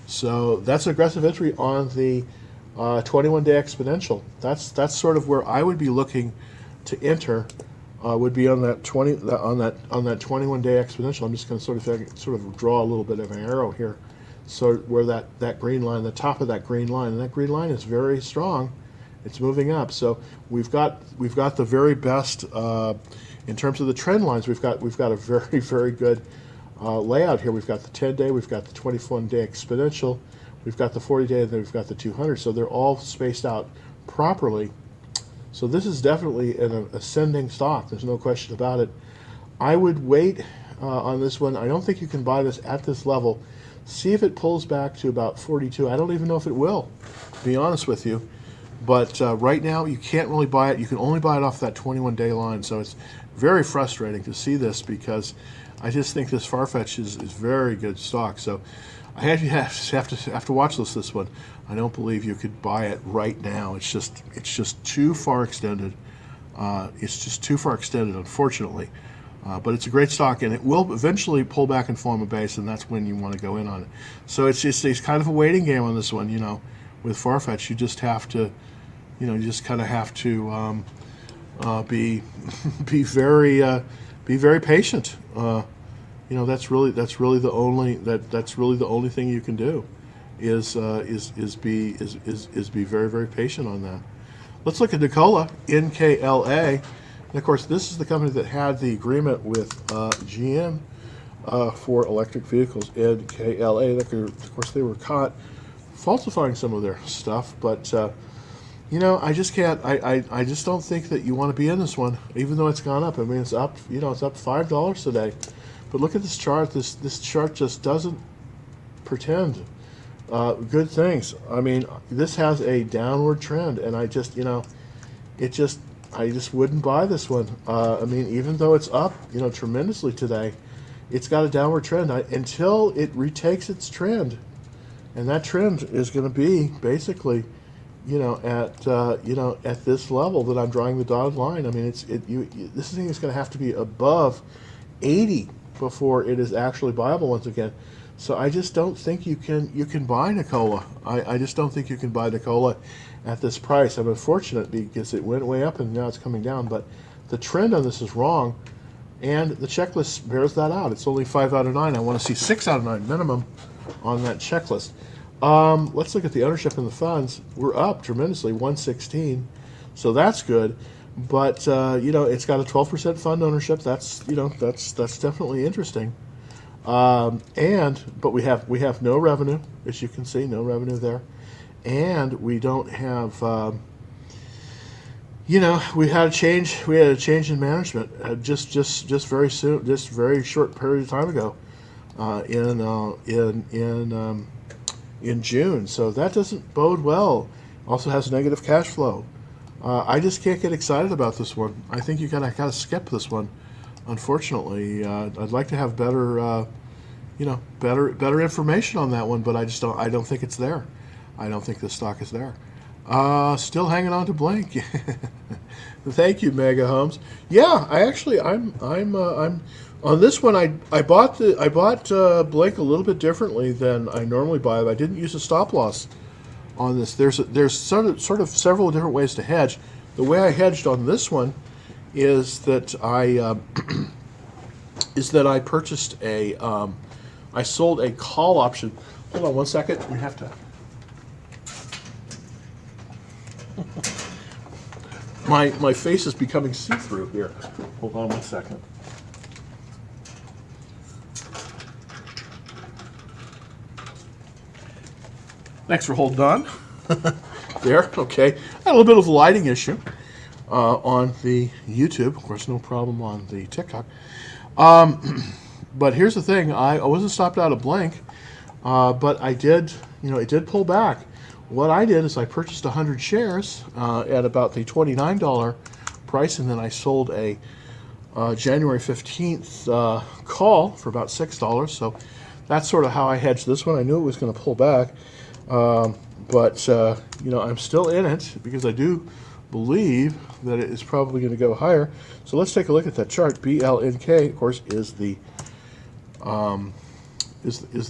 So that's an aggressive entry on the 21-day exponential. That's sort of where I would be looking to enter. Would be on that 21-day exponential. I'm just going to sort of draw a little bit of an arrow here, so where that green line, the top of that green line, and that green line is very strong. It's moving up. So we've got the very best in terms of the trend lines. We've got a very, very good layout here. We've got the 10-day, we've got the 21-day exponential, we've got the 40-day, and then we've got the 200. So they're all spaced out properly. So this is definitely an ascending stock. There's no question about it. I would wait on this one. I don't think you can buy this at this level. See if it pulls back to about 42. I don't even know if it will, to be honest with you. But right now, you can't really buy it. You can only buy it off that 21-day line. So it's very frustrating to see this, because I just think this Farfetch is very good stock. So I actually have to watch this one. I don't believe you could buy it right now. It's just too far extended. It's just too far extended, unfortunately. But it's a great stock, and it will eventually pull back and form a base, and that's when you want to go in on it. So it's kind of a waiting game on this one. You know, with Farfetch, you just have to, you know, you just kind of have to be very patient. You know, that's really the only thing you can do, is be very, very patient on that. Let's look at Nikola, NKLA. And of course, this is the company that had the agreement with GM for electric vehicles, NKLA. Of course, they were caught falsifying some of their stuff, but you know, I just can't. I just don't think that you want to be in this one, even though it's gone up. I mean, it's up. You know, it's up $5 today. But look at this chart. This chart just doesn't pretend good things. I mean, this has a downward trend, and I just, you know, I just wouldn't buy this one. I mean, even though it's up, you know, tremendously today, it's got a downward trend until it retakes its trend, and that trend is going to be basically, you know, at this level that I'm drawing the dotted line. I mean, this thing is going to have to be above 80 before it is actually viable once again. So I just don't think you can buy Nikola. I just don't think you can buy Nikola at this price. I'm unfortunate because it went way up and now it's coming down, but the trend on this is wrong, and the checklist bears that out. It's only 5 out of 9. I want to see 6 out of 9 minimum on that checklist. Let's look at the ownership in the funds. We're up tremendously, 116, so that's good. But you know, it's got a 12% fund ownership. That's, you know, that's definitely interesting. But we have no revenue, as you can see, no revenue there, and we don't have. You know, we had a change in management just very soon, just very short period of time ago, in June. So that doesn't bode well. Also has negative cash flow. I just can't get excited about this one. I think you gotta skip this one. Unfortunately, I'd like to have better, you know, better information on that one, but I don't think it's there. I don't think the stock is there. Still hanging on to Blink. Thank you, Mega Homes. Yeah, I'm on this one. I bought Blink a little bit differently than I normally buy. I didn't use a stop loss on this. There's sort of several different ways to hedge. The way I hedged on this one is that I purchased I sold a call option. Hold on one second. We have to. My face is becoming see-through here. Hold on one second. Thanks for holding on. there. Okay, had a little bit of a lighting issue on the YouTube. Of course, no problem on the TikTok. But here's the thing: I wasn't stopped out of blank, but I did. It did pull back. What I did is I purchased 100 shares at about the $29 price, and then I sold a January 15th call for about $6. So that's sort of how I hedged this one. I knew it was going to pull back, but I'm still in it because I do believe that it is probably going to go higher. So let's take a look at that chart. BLNK, of course, is the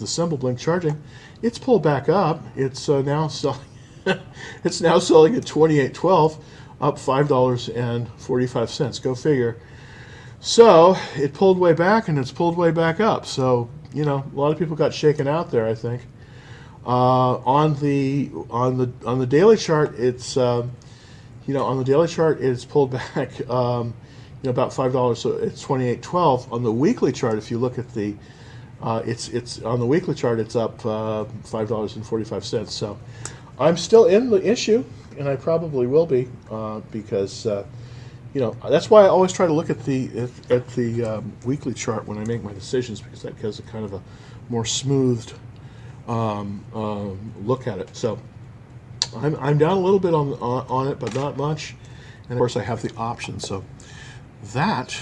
symbol blink charging. It's pulled back up. It's now selling. It's now selling at 28.12, up $5.45. Go figure. So it pulled way back and it's pulled way back up. So a lot of people got shaken out there, I think. On the daily chart, it's on the daily chart it's pulled back about $5. So it's 28.12. On the weekly chart, if you look at the it's on the weekly chart, it's up $5.45. So I'm still in the issue, and I probably will be because that's why I always try to look at the weekly chart when I make my decisions, because that gives a kind of a more smoothed look at it. So I'm down a little bit on it, but not much. And of course, I have the option. So that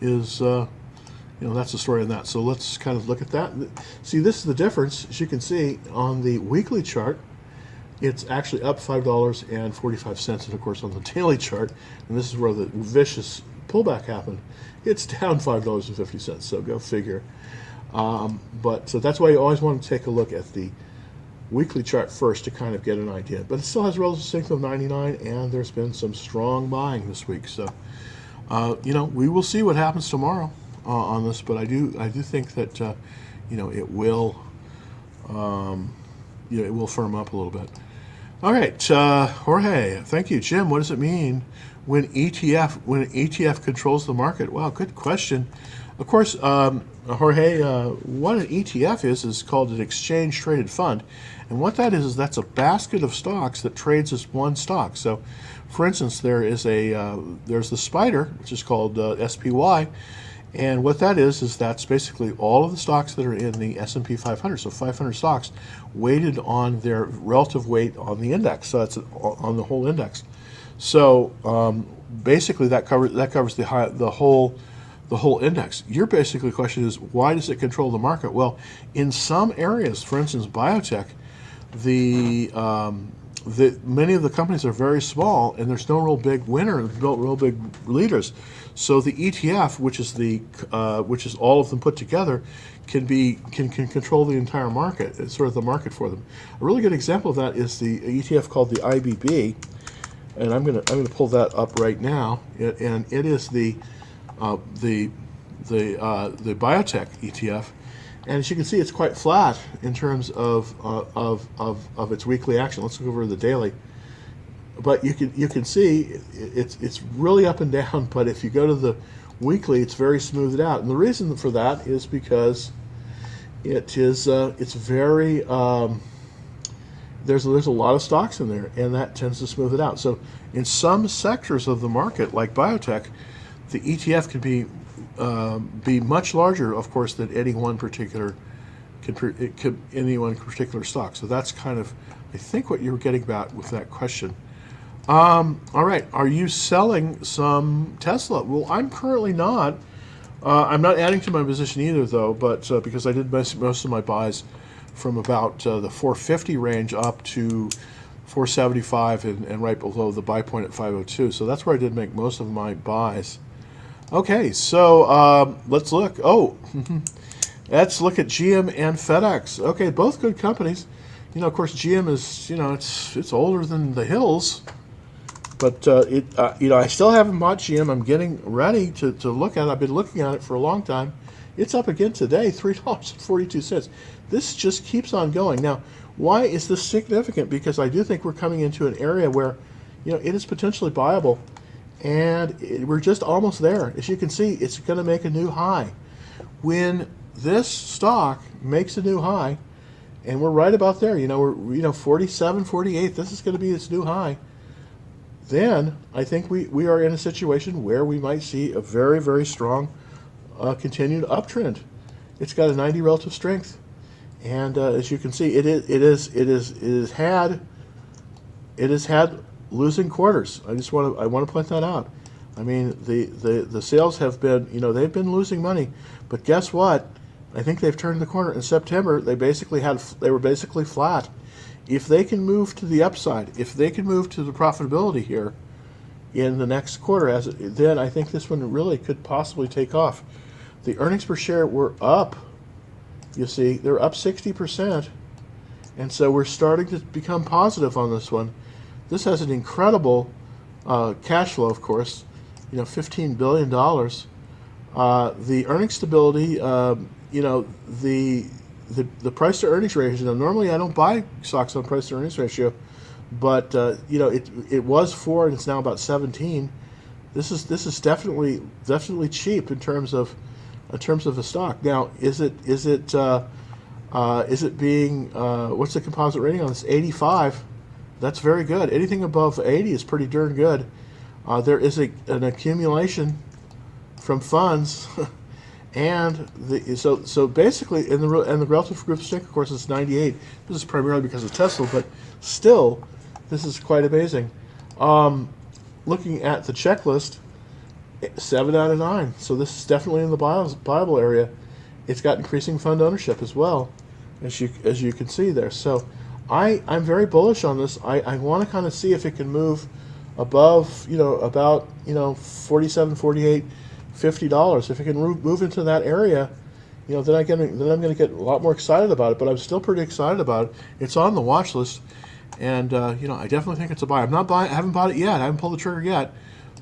is that's the story on that. So let's kind of look at that. See, this is the difference. As you can see on the weekly chart, it's actually up $5.45, and of course on the daily chart, and this is where the vicious pullback happened, it's down $5.50. So go figure. So that's why you always want to take a look at the weekly chart first to kind of get an idea. But it still has relative strength of 99, and there's been some strong buying this week. So we will see what happens tomorrow on this, but I do think that it will it will firm up a little bit. All right, Jorge, thank you. Jim, what does it mean when an ETF controls the market? Wow, good question. Of course, Jorge, what an ETF is called an exchange traded fund, and what that is that's a basket of stocks that trades as one stock. So, for instance, there's the SPDR, which is called SPY. And what that is that's basically all of the stocks that are in the S&P 500. So 500 stocks weighted on their relative weight on the index. So that's on the whole index. So basically that covers the whole index. Your basically question is, why does it control the market? Well, in some areas, for instance, biotech, many of the companies are very small, and there's no real big winner, no real big leaders. So the ETF, which is all of them put together, can control the entire market. It's sort of the market for them. A really good example of that is the ETF called the IBB, and I'm gonna pull that up right now. And it is the biotech ETF. And as you can see, it's quite flat in terms of its weekly action. Let's go over the daily. But you can see it's really up and down. But if you go to the weekly, it's very smoothed out. And the reason for that is because it's very there's a lot of stocks in there, and that tends to smooth it out. So in some sectors of the market, like biotech, the ETF can be much larger, of course, than any one particular stock. So that's kind of, I think, what you were getting at with that question. All right, are you selling some Tesla? Well, I'm currently not. I'm not adding to my position either, though, but because I did most of my buys from about the 450 range up to 475 and right below the buy point at 502. So that's where I did make most of my buys. Okay, so let's look. Oh, let's look at GM and FedEx. Okay, both good companies. Of course, GM is, it's older than the hills, but I still haven't bought GM. I'm getting ready to look at it. I've been looking at it for a long time. It's up again today, $3.42. This just keeps on going. Now, why is this significant? Because I do think we're coming into an area where, it is potentially buyable. And we're just almost there. As you can see, it's going to make a new high. When this stock makes a new high, and we're right about there. We're 47, 48. This is going to be its new high. Then I think we are in a situation where we might see a very, very strong continued uptrend. It's got a 90 relative strength, and as you can see, it has had losing quarters. I want to point that out. I mean, the sales have been, they've been losing money, but guess what? I think they've turned the corner. In September, they were basically flat. If they can move to the upside, if they can move to the profitability here in the next quarter, then I think this one really could possibly take off. The earnings per share were up. You see, they're up 60%, and so we're starting to become positive on this one. This has an incredible cash flow, of course, $15 billion. The earnings stability, the price to earnings ratio. Now, normally I don't buy stocks on price to earnings ratio, but it was 4 and it's now about 17. This is definitely cheap in terms of a stock. Now, is it being what's the composite rating on this? 85. That's very good. Anything above 80 is pretty darn good. There is an accumulation from funds, and so basically, in the relative group strength, of course, it's 98. This is primarily because of Tesla, but still, this is quite amazing. Looking at the checklist, 7 out of 9. So this is definitely in the Bible area. It's got increasing fund ownership as well, as you can see there. So I'm very bullish on this. I want to kind of see if it can move above, about 47, 48, $50. If it can move into that area, then I'm going to get a lot more excited about it. But I'm still pretty excited about it. It's on the watch list, and I definitely think it's a buy. I haven't bought it yet. I haven't pulled the trigger yet,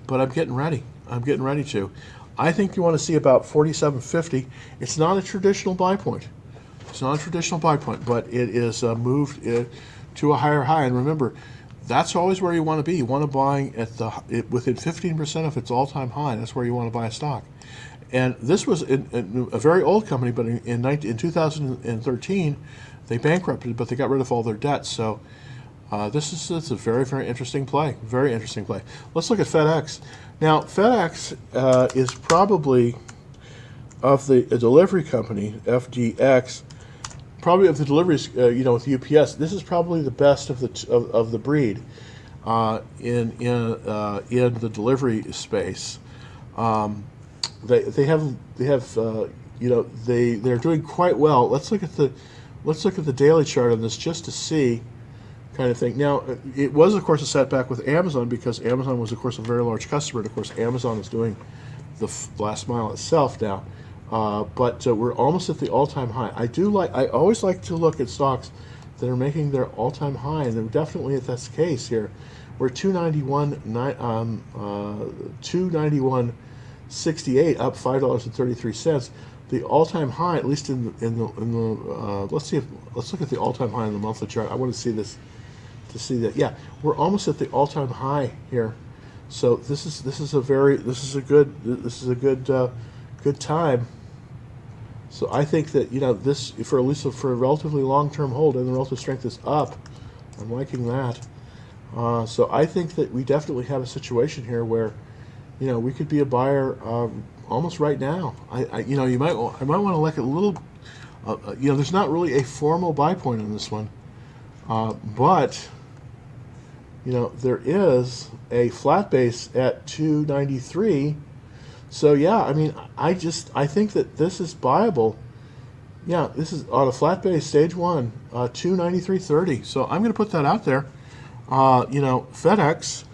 but I'm getting ready. To. I think you want to see about 47.50. It's not a traditional buy point. But it is moved to a higher high. And remember, that's always where you want to be. You want to buy within 15% of its all-time high. That's where you want to buy a stock. And this was in a very old company, but in 2013, they bankrupted, but they got rid of all their debts. So this is a very, very interesting play. Very interesting play. Let's look at FedEx. Now, FedEx is probably, of the delivery company, FDX, probably of the deliveries, with UPS, this is probably the best of the breed in the delivery space. They're doing quite well. Let's look at the daily chart on this just to see kind of thing. Now, it was, of course, a setback with Amazon because Amazon was, of course, a very large customer. And, of course, Amazon is doing the last mile itself now. But we're almost at the all-time high. I always like to look at stocks that are making their all-time high, and they're definitely at this case here. We're 291.68, up $5.33. The all-time high, at least in the let's look at the all-time high in the monthly chart. I want to see this. To see that, yeah, we're almost at the all-time high here. So this is a good time. So I think that this for at least for a relatively long-term hold, and the relative strength is up. I'm liking that. So I think that we definitely have a situation here where we could be a buyer almost right now. I might want to look at a little. There's not really a formal buy point on this one, but. There is a flat base at 293. So yeah, I mean, I think that this is buyable. Yeah, this is on a flat base, stage 1, 293.30. So I'm going to put that out there. FedEx,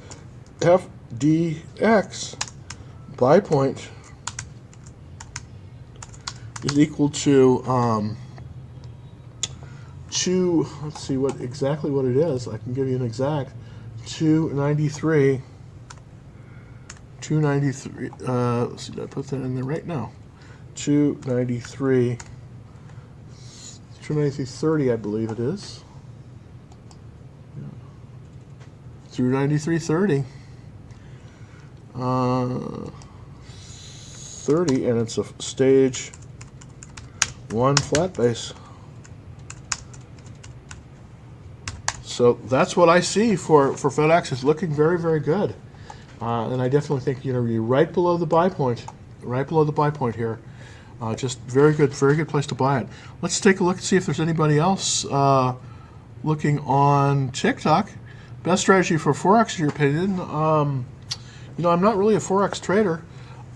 FDX, buy point is equal to let's see exactly what it is. I can give you an exact. 293. Let's see, did I put that in there right now? 293.30, I believe it is. 293.30. 30, and it's a stage 1 flat base. So that's what I see for FedEx. It's looking very, very good. And I definitely think, you're right below the buy point, here. Just very good place to buy it. Let's take a look and see if there's anybody else looking on TikTok. Best strategy for Forex, in your opinion? I'm not really a Forex trader.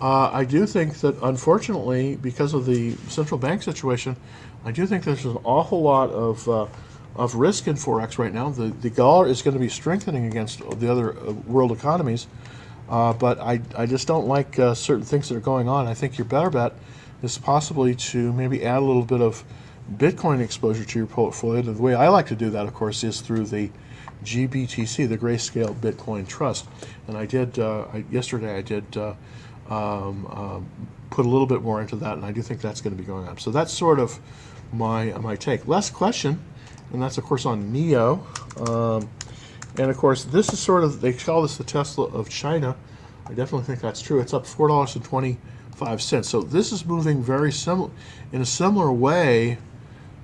I do think that, unfortunately, because of the central bank situation, I do think there's an awful lot of risk in Forex right now. The dollar is going to be strengthening against the other world economies, but I just don't like certain things that are going on. I think your better bet is possibly to maybe add a little bit of Bitcoin exposure to your portfolio. The way I like to do that, of course, is through the GBTC, the Grayscale Bitcoin Trust. And I did, yesterday I did put a little bit more into that, and I do think that's going to be going up. So that's sort of my take. Last question, and that's, of course, on NEO. And, of course, this is sort of, they call this the Tesla of China. I definitely think that's true. It's up $4.25. So this is moving very similar, in a similar way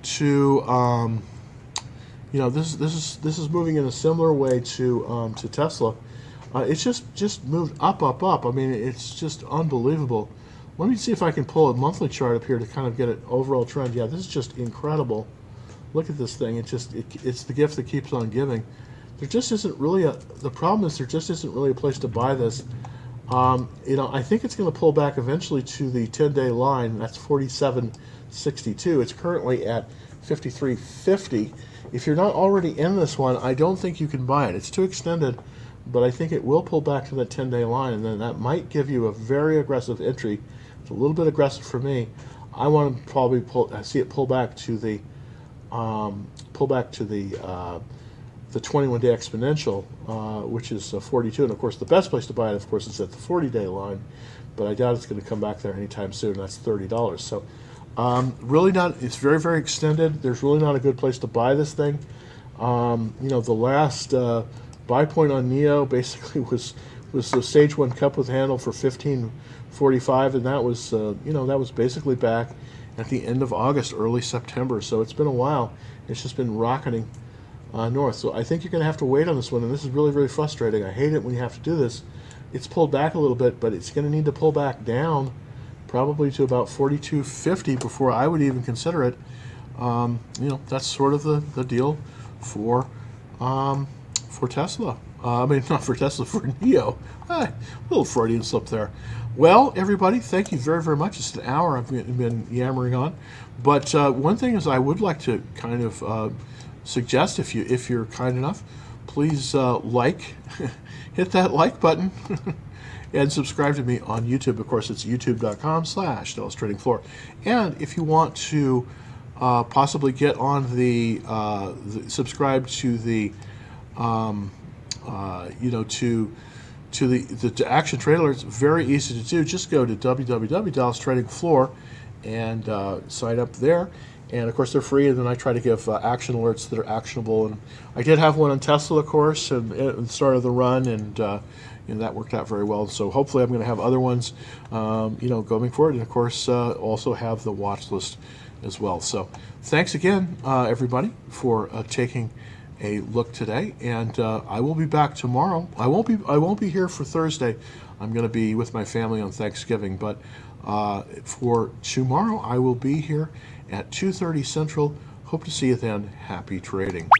to, this is moving in a similar way to Tesla. It's just moved up. I mean, it's just unbelievable. Let me see if I can pull a monthly chart up here to kind of get an overall trend. Yeah, this is just incredible. Look at this thing. It's the gift that keeps on giving. There just isn't really the problem is there just isn't really a place to buy this. I think it's going to pull back eventually to the 10-day line. That's 47.62. It's currently at 53.50. If you're not already in this one, I don't think you can buy it. It's too extended, but I think it will pull back to that 10-day line, and then that might give you a very aggressive entry. It's a little bit aggressive for me. I want to probably see it pull back to the 21-day exponential, which is 42. And of course, the best place to buy it, of course, is at the 40-day line. But I doubt it's going to come back there anytime soon. That's $30. So really not. It's very, very extended. There's really not a good place to buy this thing. The last buy point on NEO basically was the Stage 1 cup with handle for $15.45, and that was that was basically back at the end of August, early September. So it's been a while. It's just been rocketing north. So I think you're going to have to wait on this one, and this is really, really frustrating. I hate it when you have to do this. It's pulled back a little bit, but it's going to need to pull back down probably to about 42.50 before I would even consider it. That's sort of the deal for Tesla. Not for Tesla, for NEO. Little Freudian slip there. Well, everybody, thank you very, very much. It's an hour I've been yammering on. But one thing is I would like to kind of suggest, if you're kind enough, please hit that like button and subscribe to me on YouTube. Of course, it's youtube.com/DallasTradingFloor. And if you want to possibly get on the subscribe to the to the Action Trader, it's very easy to do. Just go to www.DallasTradingFloor and sign up there. And, of course, they're free, and then I try to give action alerts that are actionable. And I did have one on Tesla, of course, at the start of the run, and that worked out very well. So hopefully I'm going to have other ones, going forward. And, of course, also have the watch list as well. So thanks again, everybody, for taking a look today. And I will be back tomorrow. I won't be here for Thursday. I'm going to be with my family on Thanksgiving. But for tomorrow, I will be here at 2:30 Central. Hope to see you then. Happy trading.